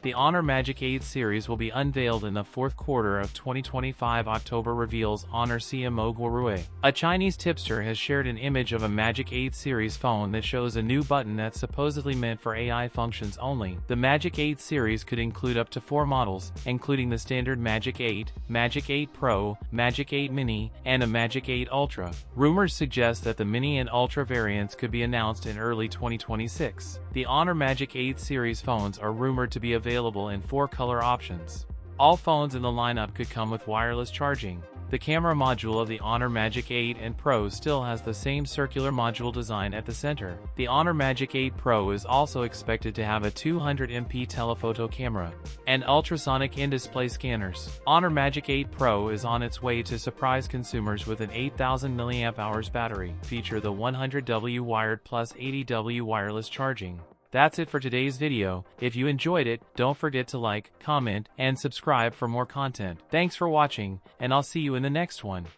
The Honor Magic 8 series will be unveiled in the fourth quarter of 2025. October reveals Honor CMO Guorui. A Chinese tipster has shared an image of a Magic 8 series phone that shows a new button that's supposedly meant for AI functions only. The Magic 8 series could include up to 4 models, including the standard Magic 8, Magic 8 Pro, Magic 8 Mini, and a Magic 8 Ultra. Rumors suggest that the Mini and Ultra variants could be announced in early 2026. The Honor Magic 8 series phones are rumored to be available in 4 color options. All phones in the lineup could come with wireless charging. The camera module of the Honor Magic 8 and Pro still has the same circular module design at the center. The Honor Magic 8 Pro is also expected to have a 200MP telephoto camera and ultrasonic in-display scanners. Honor Magic 8 Pro is on its way to surprise consumers with an 8000 mAh battery, feature the 100W wired plus 80W wireless charging. That's it for today's video. If you enjoyed it, don't forget to like, comment, and subscribe for more content. Thanks for watching, and I'll see you in the next one.